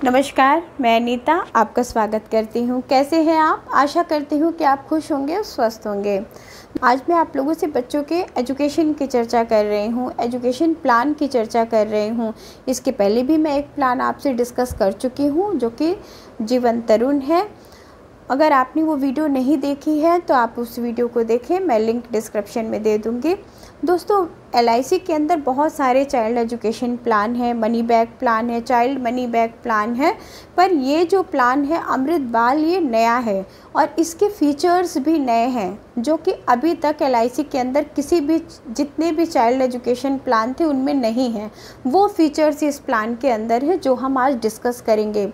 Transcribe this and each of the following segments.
नमस्कार, मैं अनीता आपका स्वागत करती हूँ। कैसे हैं आप? आशा करती हूँ कि आप खुश होंगे और स्वस्थ होंगे। आज मैं आप लोगों से बच्चों के एजुकेशन की चर्चा कर रही हूँ, एजुकेशन प्लान की चर्चा कर रही हूँ। इसके पहले भी मैं एक प्लान आपसे डिस्कस कर चुकी हूँ जो कि जीवन तरुण है। अगर आपने वो वीडियो नहीं देखी है तो आप उस वीडियो को देखें, मैं लिंक डिस्क्रिप्शन में दे दूँगी। दोस्तों, LIC के अंदर बहुत सारे चाइल्ड एजुकेशन प्लान है, मनी बैक प्लान है, चाइल्ड मनी बैक प्लान है, पर ये जो प्लान है अमृत बाल, ये नया है और इसके फीचर्स भी नए हैं जो कि अभी तक LIC के अंदर किसी भी जितने भी चाइल्ड एजुकेशन प्लान थे उनमें नहीं है। वो फीचर्स इस प्लान के अंदर है जो हम आज डिस्कस करेंगे।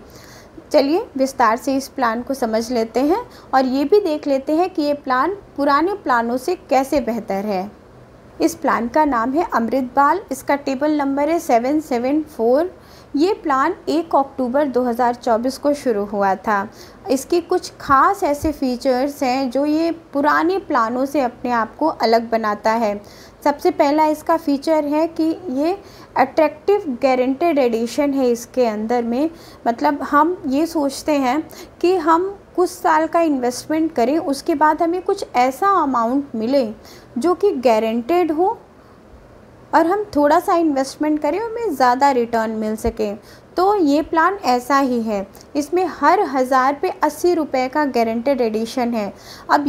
चलिए विस्तार से इस प्लान को समझ लेते हैं और ये भी देख लेते हैं कि ये प्लान पुराने प्लानों से कैसे बेहतर है। इस प्लान का नाम है अमृत बाल, इसका टेबल नंबर है 774। ये प्लान 1 अक्टूबर 2024 को शुरू हुआ था। इसके कुछ खास ऐसे फीचर्स हैं जो ये पुराने प्लानों से अपने आप को अलग बनाता है। सबसे पहला इसका फीचर है कि ये अट्रैक्टिव गारंटेड एडिशन है। इसके अंदर में मतलब हम ये सोचते हैं कि हम कुछ साल का इन्वेस्टमेंट करें, उसके बाद हमें कुछ ऐसा अमाउंट मिले जो कि गारंटेड हो और हम थोड़ा सा इन्वेस्टमेंट करें और हमें ज़्यादा रिटर्न मिल सके। तो ये प्लान ऐसा ही है। इसमें हर 1000 पे 80 रुपये का गारंटेड एडिशन है। अब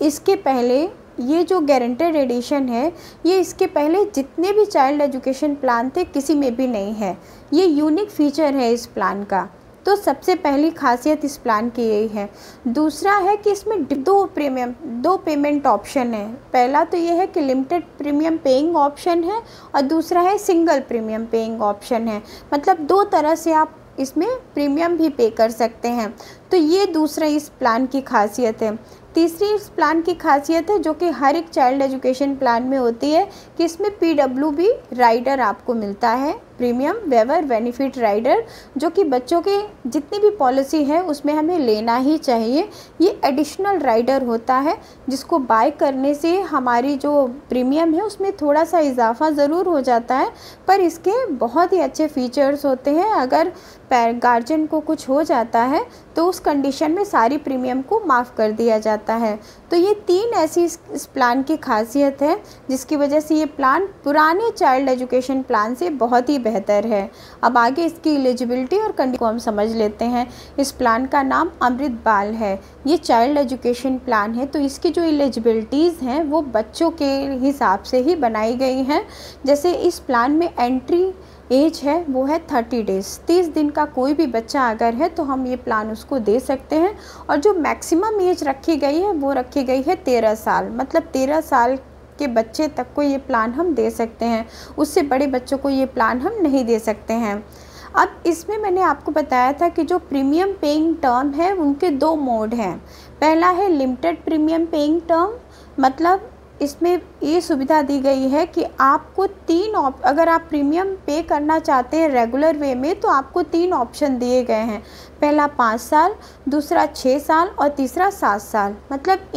इसके पहले ये जो गारंटेड एडिशन है, ये इसके पहले जितने भी चाइल्ड एजुकेशन प्लान थे किसी में भी नहीं है। ये यूनिक फीचर है इस प्लान का। तो सबसे पहली खासियत इस प्लान की यही है। दूसरा है कि इसमें दो पेमेंट ऑप्शन है। पहला तो ये है कि लिमिटेड प्रीमियम पेइंग ऑप्शन है और दूसरा है सिंगल प्रीमियम पेइंग ऑप्शन है। मतलब दो तरह से आप इसमें प्रीमियम भी पे कर सकते हैं। तो ये दूसरा इस प्लान की खासियत है। तीसरी इस प्लान की खासियत है जो कि हर एक चाइल्ड एजुकेशन प्लान में होती है कि इसमें PWB राइडर आपको मिलता है, प्रीमियम वेवर बेनिफिट राइडर, जो कि बच्चों के जितनी भी पॉलिसी है उसमें हमें लेना ही चाहिए। ये एडिशनल राइडर होता है जिसको बाय करने से हमारी जो प्रीमियम है उसमें थोड़ा सा इजाफा ज़रूर हो जाता है, पर इसके बहुत ही अच्छे फीचर्स होते हैं। अगर गार्जियन को कुछ हो जाता है तो उस कंडीशन में सारी प्रीमियम को माफ़ कर दिया जाता है। तो ये तीन ऐसी इस प्लान की खासियत है जिसकी वजह से ये प्लान पुराने चाइल्ड एजुकेशन प्लान से बहुत ही बेहतर है। अब आगे इसकी एलिजिबिलिटी और कंडीशन को हम समझ लेते हैं। इस प्लान का नाम अमृत बाल है। ये चाइल्ड एजुकेशन प्लान है तो इसकी जो एलिजिबिलिटीज़ हैं वो बच्चों के हिसाब से ही बनाई गई हैं। जैसे इस प्लान में एंट्री एज है वो है 30 डेज़। 30 दिन का कोई भी बच्चा अगर है तो हम ये प्लान उसको दे सकते हैं। और जो मैक्सिमम एज रखी गई है वो रखी गई है 13 साल। मतलब 13 साल के बच्चे तक को ये प्लान हम दे सकते हैं, उससे बड़े बच्चों को ये प्लान हम नहीं दे सकते हैं। अब इसमें मैंने आपको बताया था कि जो प्रीमियम पेइंग टर्म है उनके 2 मोड हैं। पहला है लिमिटेड प्रीमियम पेइंग टर्म, मतलब इसमें ये सुविधा दी गई है कि आपको अगर आप प्रीमियम पे करना चाहते हैं रेगुलर वे में तो आपको 3 ऑप्शन दिए गए हैं। पहला 5 साल, दूसरा 6 साल और तीसरा 7 साल। मतलब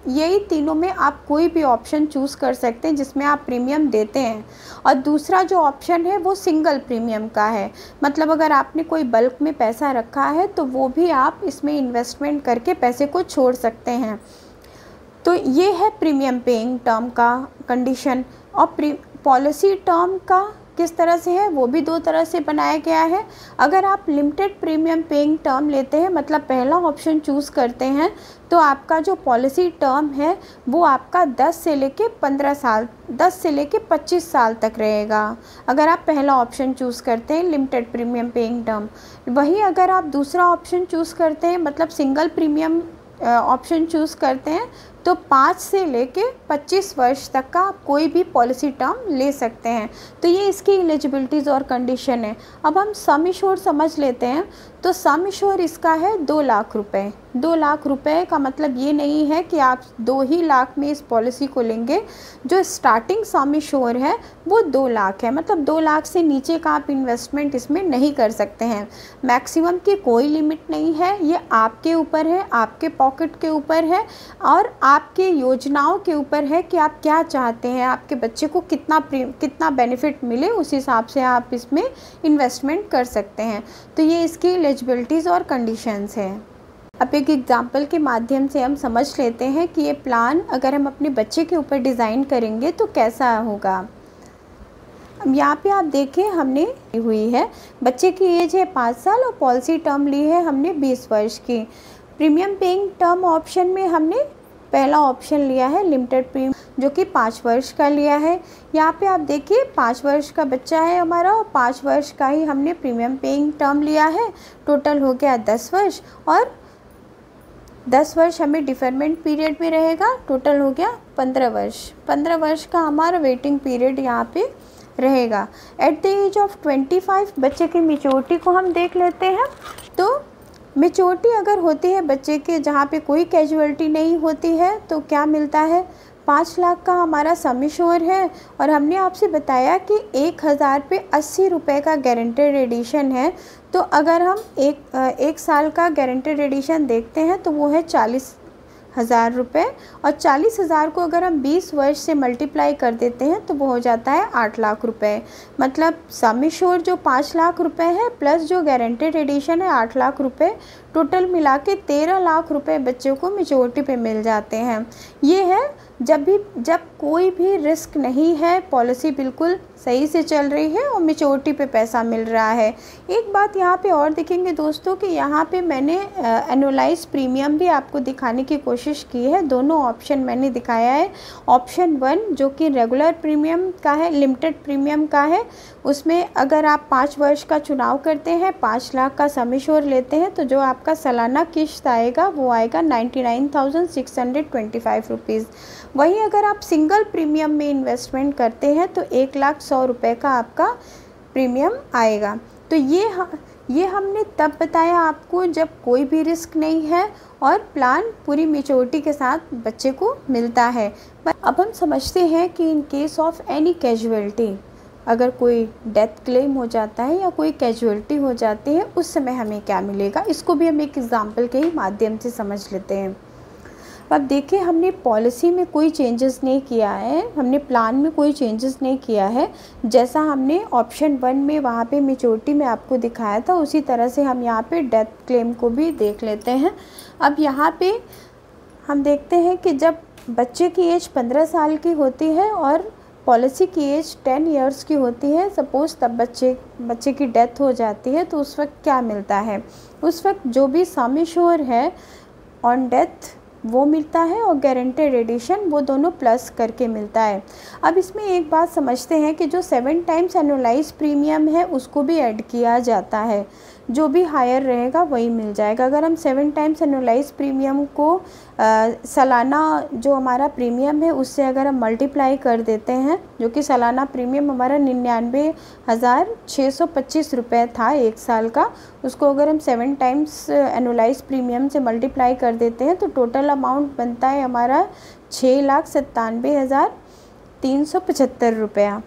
यही तीनों में आप कोई भी ऑप्शन चूज़ कर सकते हैं जिसमें आप प्रीमियम देते हैं। और दूसरा जो ऑप्शन है वो सिंगल प्रीमियम का है। मतलब अगर आपने कोई बल्क में पैसा रखा है तो वो भी आप इसमें इन्वेस्टमेंट करके पैसे को छोड़ सकते हैं। तो ये है प्रीमियम पेइंग टर्म का कंडीशन। और पॉलिसी टर्म का किस तरह से है वो भी 2 तरह से बनाया गया है। अगर आप लिमिटेड प्रीमियम पेइंग टर्म लेते हैं, मतलब पहला ऑप्शन चूज़ करते हैं, तो आपका जो पॉलिसी टर्म है वो आपका 10 से लेके 25 साल तक रहेगा। अगर आप पहला ऑप्शन चूज़ करते हैं लिमिटेड प्रीमियम पेइंग टर्म। वहीं अगर आप दूसरा ऑप्शन चूज़ करते हैं, मतलब सिंगल प्रीमियम ऑप्शन चूज़ करते हैं, तो 5 से लेके 25 वर्ष तक का आप कोई भी पॉलिसी टर्म ले सकते हैं। तो ये इसकी एलिजिबिलिटीज़ और कंडीशन है। अब हम सम एश्योर्ड समझ लेते हैं। तो सम एश्योर्ड इसका है 2 लाख रुपए। 2 लाख रुपए का मतलब ये नहीं है कि आप 2 ही लाख में इस पॉलिसी को लेंगे। जो स्टार्टिंग सम एश्योर्ड है वो 2 लाख है। मतलब 2 लाख से नीचे का आप इन्वेस्टमेंट इसमें नहीं कर सकते हैं। मैक्सिमम की कोई लिमिट नहीं है, ये आपके ऊपर है, आपके पॉकेट के ऊपर है और आपके योजनाओं के ऊपर है कि आप क्या चाहते हैं, आपके बच्चे को कितना बेनिफिट मिले, उस हिसाब से आप इसमें इन्वेस्टमेंट कर सकते हैं। तो ये इसकी एलिजिबिलिटीज़ और कंडीशंस हैं। अब एक एग्ज़ाम्पल के माध्यम से हम समझ लेते हैं कि ये प्लान अगर हम अपने बच्चे के ऊपर डिज़ाइन करेंगे तो कैसा होगा। अब यहाँ पे आप देखें हमने हुई है, बच्चे की एज है 5 साल और पॉलिसी टर्म ली है हमने 20 वर्ष की। प्रीमियम पेइंग टर्म ऑप्शन में हमने पहला ऑप्शन लिया है लिमिटेड प्रीमियम, जो कि 5 वर्ष का लिया है। यहाँ पे आप देखिए 5 वर्ष का बच्चा है हमारा और 5 वर्ष का ही हमने प्रीमियम पेइंग टर्म लिया है। टोटल हो गया 10 वर्ष और 10 वर्ष हमें डिफरमेंट पीरियड में रहेगा, टोटल हो गया 15 वर्ष। 15 वर्ष का हमारा वेटिंग पीरियड यहाँ पे रहेगा। एट द एज ऑफ 25 बच्चे की मैच्योरिटी को हम देख लेते हैं। तो मैच्योरिटी अगर होती है बच्चे के जहाँ पे कोई कैजुअलिटी नहीं होती है तो क्या मिलता है, 5 लाख का हमारा सम एश्योर है। और हमने आपसे बताया कि 1000 पे 80 रुपये का गारंटेड एडिशन है। तो अगर हम एक साल का गारंटेड एडिशन देखते हैं तो वो है 40,000 रुपये, और 40,000 को अगर हम 20 वर्ष से मल्टीप्लाई कर देते हैं तो वो हो जाता है 8 लाख रुपए। मतलब सम एश्योर जो 5 लाख रुपए है प्लस जो गारंटेड एडिशन है 8 लाख रुपए, टोटल मिला के 13 लाख रुपए बच्चों को मैच्योरिटी पे मिल जाते हैं। ये है जब कोई भी रिस्क नहीं है, पॉलिसी बिल्कुल सही से चल रही है और मैच्योरिटी पे पैसा मिल रहा है। एक बात यहाँ पे और देखेंगे दोस्तों कि यहाँ पे मैंने एनुअलाइज प्रीमियम भी आपको दिखाने की कोशिश की है। दोनों ऑप्शन मैंने दिखाया है। ऑप्शन 1 जो कि रेगुलर प्रीमियम का है, लिमिटेड प्रीमियम का है, उसमें अगर आप 5 वर्ष का चुनाव करते हैं, 5 लाख का सम एश्योर लेते हैं तो जो आपका सालाना किश्त आएगा वो आएगा 99,625 रुपीज़। वहीं अगर आप सिंगल प्रीमियम में इन्वेस्टमेंट करते हैं तो 1,100,000 रुपये का आपका प्रीमियम आएगा। तो ये हमने तब बताया आपको जब कोई भी रिस्क नहीं है और प्लान पूरी मैच्योरिटी के साथ बच्चे को मिलता है। पर अब हम समझते हैं कि in case of any casualty, अगर कोई डेथ क्लेम हो जाता है या कोई कैजुअलिटी हो जाती है उस समय हमें क्या मिलेगा, इसको भी हम एक एग्जाम्पल के ही माध्यम से समझ लेते हैं। अब देखिए हमने पॉलिसी में कोई चेंजेस नहीं किया है, हमने प्लान में कोई चेंजेस नहीं किया है। जैसा हमने ऑप्शन 1 में वहाँ पे मैच्योरिटी में आपको दिखाया था उसी तरह से हम यहाँ पे डेथ क्लेम को भी देख लेते हैं। अब यहाँ पे हम देखते हैं कि जब बच्चे की एज 15 साल की होती है और पॉलिसी की एज 10 इयर्स की होती है, सपोज़ तब बच्चे की डेथ हो जाती है, तो उस वक्त क्या मिलता है, उस वक्त जो भी सम एश्योर है ऑन डेथ वो मिलता है और गारंटेड एडिशन वो दोनों प्लस करके मिलता है। अब इसमें एक बात समझते हैं कि जो 7 टाइम्स एनुअलाइज प्रीमियम है उसको भी ऐड किया जाता है, जो भी हायर रहेगा वही मिल जाएगा। अगर हम 7 टाइम्स एनुअलाइज प्रीमियम को सालाना जो हमारा प्रीमियम है उससे अगर हम मल्टीप्लाई कर देते हैं, जो कि सालाना प्रीमियम हमारा 99,625 रुपये था 1 साल का, उसको अगर हम 7 टाइम्स एनुअलाइज प्रीमियम से मल्टीप्लाई कर देते हैं तो टोटल अमाउंट बनता है हमारा 6,97,375 रुपया।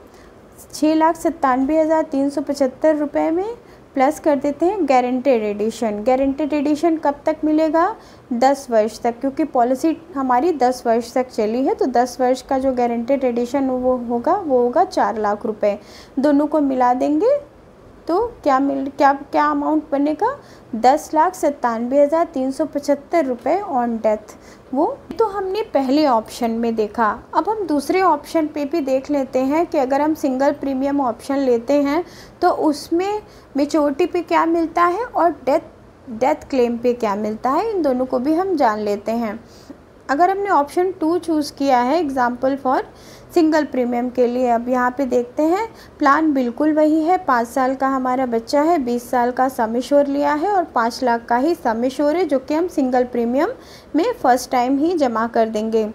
6,97,375 रुपये में प्लस कर देते हैं गारंटेड एडिशन। गारंटेड एडिशन कब तक मिलेगा, 10 वर्ष तक, क्योंकि पॉलिसी हमारी 10 वर्ष तक चली है। तो 10 वर्ष का जो गारंटेड एडिशन वो होगा 4 लाख रुपए। दोनों को मिला देंगे तो क्या अमाउंट बनेगा, 10,97,375 रुपये ऑन डेथ। वो तो हमने पहले ऑप्शन में देखा। अब हम दूसरे ऑप्शन पे भी देख लेते हैं कि अगर हम सिंगल प्रीमियम ऑप्शन लेते हैं तो उसमें मैच्योरिटी पे क्या मिलता है और डेथ क्लेम पे क्या मिलता है, इन दोनों को भी हम जान लेते हैं। अगर हमने ऑप्शन 2 चूज़ किया है एग्जाम्पल फॉर सिंगल प्रीमियम के लिए, अब यहाँ पे देखते हैं प्लान बिल्कुल वही है। 5 साल का हमारा बच्चा है, 20 साल का सम एश्योर लिया है और 5 लाख का ही सम एश्योर है, जो कि हम सिंगल प्रीमियम में फ़र्स्ट टाइम ही जमा कर देंगे।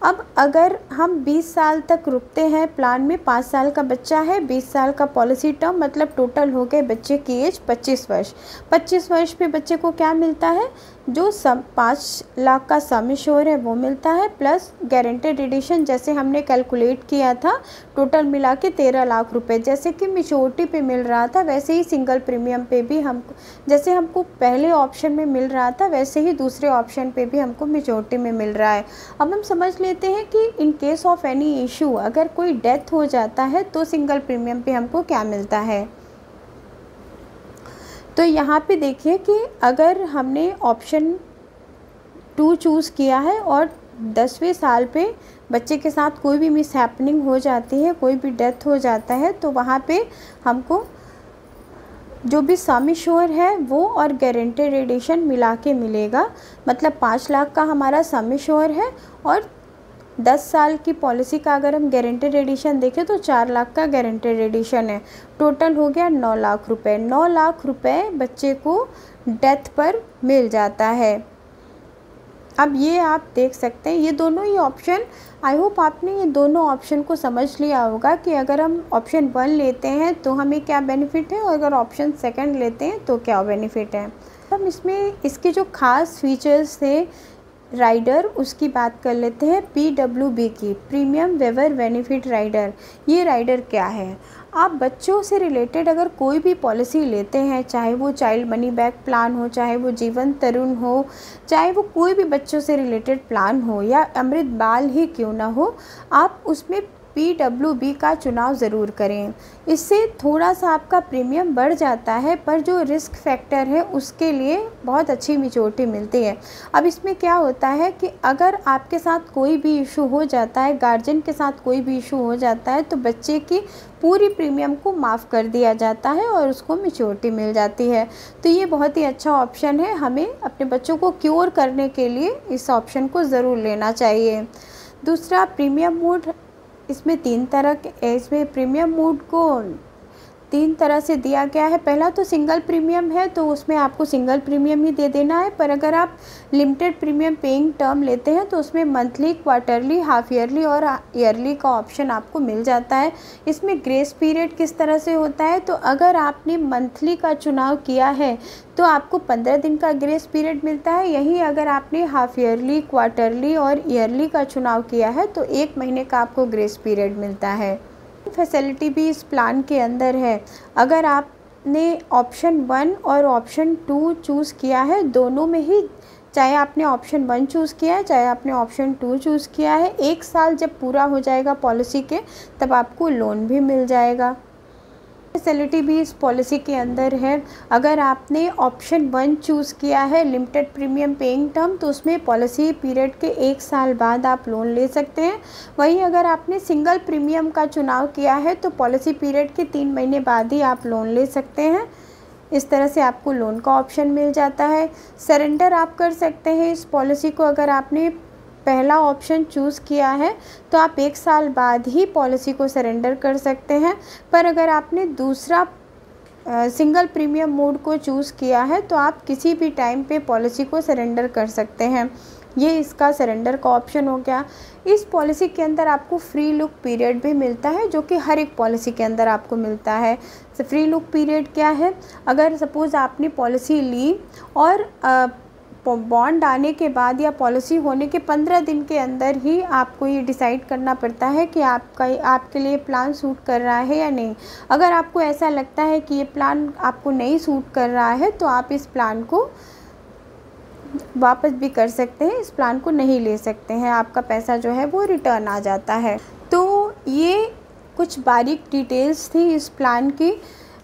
अब अगर हम 20 साल तक रुकते हैं प्लान में, 5 साल का बच्चा है, 20 साल का पॉलिसी टर्म, मतलब टोटल हो गए बच्चे की एज 25 वर्ष। 25 वर्ष पे बच्चे को क्या मिलता है, जो 5 लाख का सम एश्योर्ड है वो मिलता है, प्लस गारंटेड एडिशन जैसे हमने कैलकुलेट किया था, टोटल मिला के 13 लाख रुपए। जैसे कि मैच्योरिटी पे मिल रहा था वैसे ही सिंगल प्रीमियम पे भी हमको, जैसे हमको पहले ऑप्शन में मिल रहा था वैसे ही दूसरे ऑप्शन पे भी हमको मैच्योरिटी में मिल रहा है। अब हम समझ लेते हैं कि in case of any issue, अगर कोई डेथ हो जाता है तो सिंगल प्रीमियम पे हमको क्या मिलता है। तो यहाँ पे देखिए कि अगर हमने ऑप्शन 2 चूज़ किया है और 10वें साल पे बच्चे के साथ कोई भी मिस हैपनिंग हो जाती है, कोई भी डेथ हो जाता है, तो वहाँ पे हमको जो भी सम एश्योर्ड है वो और गारंटेड एडिशन मिला के मिलेगा। मतलब 5 लाख का हमारा सम एश्योर्ड है और 10 साल की पॉलिसी का अगर हम गारंटेड एडिशन देखें तो 4 लाख का गारंटेड एडिशन है। टोटल हो गया 9 लाख रुपए। 9 लाख रुपए बच्चे को डेथ पर मिल जाता है। अब ये आप देख सकते हैं, ये दोनों ही ऑप्शन, आई होप आपने ये दोनों ऑप्शन को समझ लिया होगा कि अगर हम ऑप्शन 1 लेते हैं तो हमें क्या बेनिफिट है और अगर ऑप्शन 2 लेते हैं तो क्या बेनिफिट है। हम इसमें इसके जो खास फीचर्स थे राइडर, उसकी बात कर लेते हैं। PWB की, प्रीमियम वेवर बेनिफिट राइडर। ये राइडर क्या है, आप बच्चों से रिलेटेड अगर कोई भी पॉलिसी लेते हैं, चाहे वो चाइल्ड मनी बैक प्लान हो, चाहे वो जीवन तरुण हो, चाहे वो कोई भी बच्चों से रिलेटेड प्लान हो या अमृत बाल ही क्यों ना हो, आप उसमें PWB का चुनाव ज़रूर करें। इससे थोड़ा सा आपका प्रीमियम बढ़ जाता है, पर जो रिस्क फैक्टर है उसके लिए बहुत अच्छी मैच्योरिटी मिलती है। अब इसमें क्या होता है कि अगर आपके साथ कोई भी इशू हो जाता है, गार्जियन के साथ कोई भी इशू हो जाता है, तो बच्चे की पूरी प्रीमियम को माफ़ कर दिया जाता है और उसको मैच्योरिटी मिल जाती है। तो ये बहुत ही अच्छा ऑप्शन है, हमें अपने बच्चों को क्योर करने के लिए इस ऑप्शन को ज़रूर लेना चाहिए। दूसरा, प्रीमियम मोड। इसमें 3 तरह के, इसमें प्रीमियम मोड को 3 तरह से दिया गया है। पहला तो सिंगल प्रीमियम है, तो उसमें आपको सिंगल प्रीमियम ही दे देना है। पर अगर आप लिमिटेड प्रीमियम पेइंग टर्म लेते हैं तो उसमें मंथली, क्वार्टरली, हाफ ईयरली और ईयरली का ऑप्शन आपको मिल जाता है। इसमें ग्रेस पीरियड किस तरह से होता है, तो अगर आपने मंथली का चुनाव किया है तो आपको 15 दिन का ग्रेस पीरियड मिलता है। यही अगर आपने हाफ ईयरली, क्वार्टरली और ईयरली का चुनाव किया है तो 1 महीने का आपको ग्रेस पीरियड मिलता है। फैसिलिटी भी इस प्लान के अंदर है। अगर आपने ऑप्शन 1 और ऑप्शन 2 चूज़ किया है, दोनों में ही, चाहे आपने ऑप्शन 1 चूज़ किया है चाहे आपने ऑप्शन 2 चूज़ किया है, 1 साल जब पूरा हो जाएगा पॉलिसी के तब आपको लोन भी मिल जाएगा। फैसिलिटी भी इस पॉलिसी के अंदर है। अगर आपने ऑप्शन 1 चूज़ किया है, लिमिटेड प्रीमियम पेइंग टर्म, तो उसमें पॉलिसी पीरियड के 1 साल बाद आप लोन ले सकते हैं। वहीं अगर आपने सिंगल प्रीमियम का चुनाव किया है तो पॉलिसी पीरियड के 3 महीने बाद ही आप लोन ले सकते हैं। इस तरह से आपको लोन का ऑप्शन मिल जाता है। सरेंडर आप कर सकते हैं इस पॉलिसी को। अगर आपने पहला ऑप्शन चूज़ किया है तो आप 1 साल बाद ही पॉलिसी को सरेंडर कर सकते हैं। पर अगर आपने दूसरा सिंगल प्रीमियम मोड को चूज़ किया है तो आप किसी भी टाइम पे पॉलिसी को सरेंडर कर सकते हैं। ये इसका सरेंडर का ऑप्शन हो गया। इस पॉलिसी के अंदर आपको फ्री लुक पीरियड भी मिलता है, जो कि हर एक पॉलिसी के अंदर आपको मिलता है। तो फ्री लुक पीरियड क्या है, अगर सपोज़ आपने पॉलिसी ली और बॉन्ड आने के बाद या पॉलिसी होने के 15 दिन के अंदर ही आपको ये डिसाइड करना पड़ता है कि आपके लिए प्लान सूट कर रहा है या नहीं। अगर आपको ऐसा लगता है कि ये प्लान आपको नहीं सूट कर रहा है तो आप इस प्लान को वापस भी कर सकते हैं, इस प्लान को नहीं ले सकते हैं, आपका पैसा जो है वो रिटर्न आ जाता है। तो ये कुछ बारीक डिटेल्स थी इस प्लान की।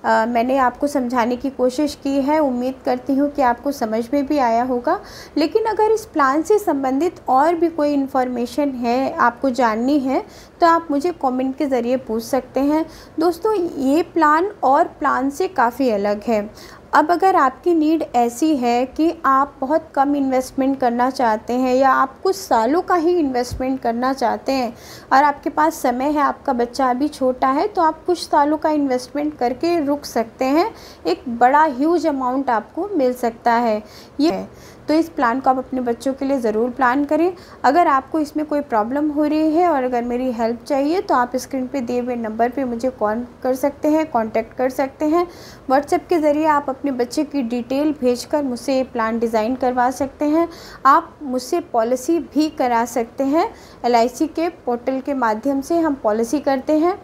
मैंने आपको समझाने की कोशिश की है। उम्मीद करती हूँ कि आपको समझ में भी आया होगा। लेकिन अगर इस प्लान से संबंधित और भी कोई इन्फॉर्मेशन है, आपको जाननी है, तो आप मुझे कमेंट के ज़रिए पूछ सकते हैं। दोस्तों, ये प्लान और प्लान से काफ़ी अलग है। अब अगर आपकी नीड ऐसी है कि आप बहुत कम इन्वेस्टमेंट करना चाहते हैं या आप कुछ सालों का ही इन्वेस्टमेंट करना चाहते हैं और आपके पास समय है, आपका बच्चा अभी छोटा है, तो आप कुछ सालों का इन्वेस्टमेंट करके रुक सकते हैं। एक बड़ा ह्यूज अमाउंट आपको मिल सकता है ये। तो इस प्लान को आप अपने बच्चों के लिए ज़रूर प्लान करें। अगर आपको इसमें कोई प्रॉब्लम हो रही है और अगर मेरी हेल्प चाहिए तो आप स्क्रीन पे दिए हुए नंबर पे मुझे कॉल कर सकते हैं, कांटेक्ट कर सकते हैं। व्हाट्सएप के ज़रिए आप अपने बच्चे की डिटेल भेजकर मुझसे प्लान डिज़ाइन करवा सकते हैं। आप मुझसे पॉलिसी भी करा सकते हैं। LIC के पोर्टल के माध्यम से हम पॉलिसी करते हैं।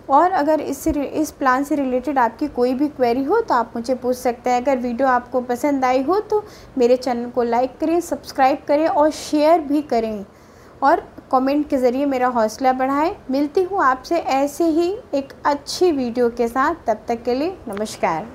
और अगर इस प्लान से रिलेटेड आपकी कोई भी क्वेरी हो तो आप मुझे पूछ सकते हैं। अगर वीडियो आपको पसंद आई हो तो मेरे चैनल को लाइक करें, सब्सक्राइब करें और शेयर भी करें और कमेंट के ज़रिए मेरा हौसला बढ़ाएं। मिलती हूँ आपसे ऐसे ही एक अच्छी वीडियो के साथ, तब तक के लिए नमस्कार।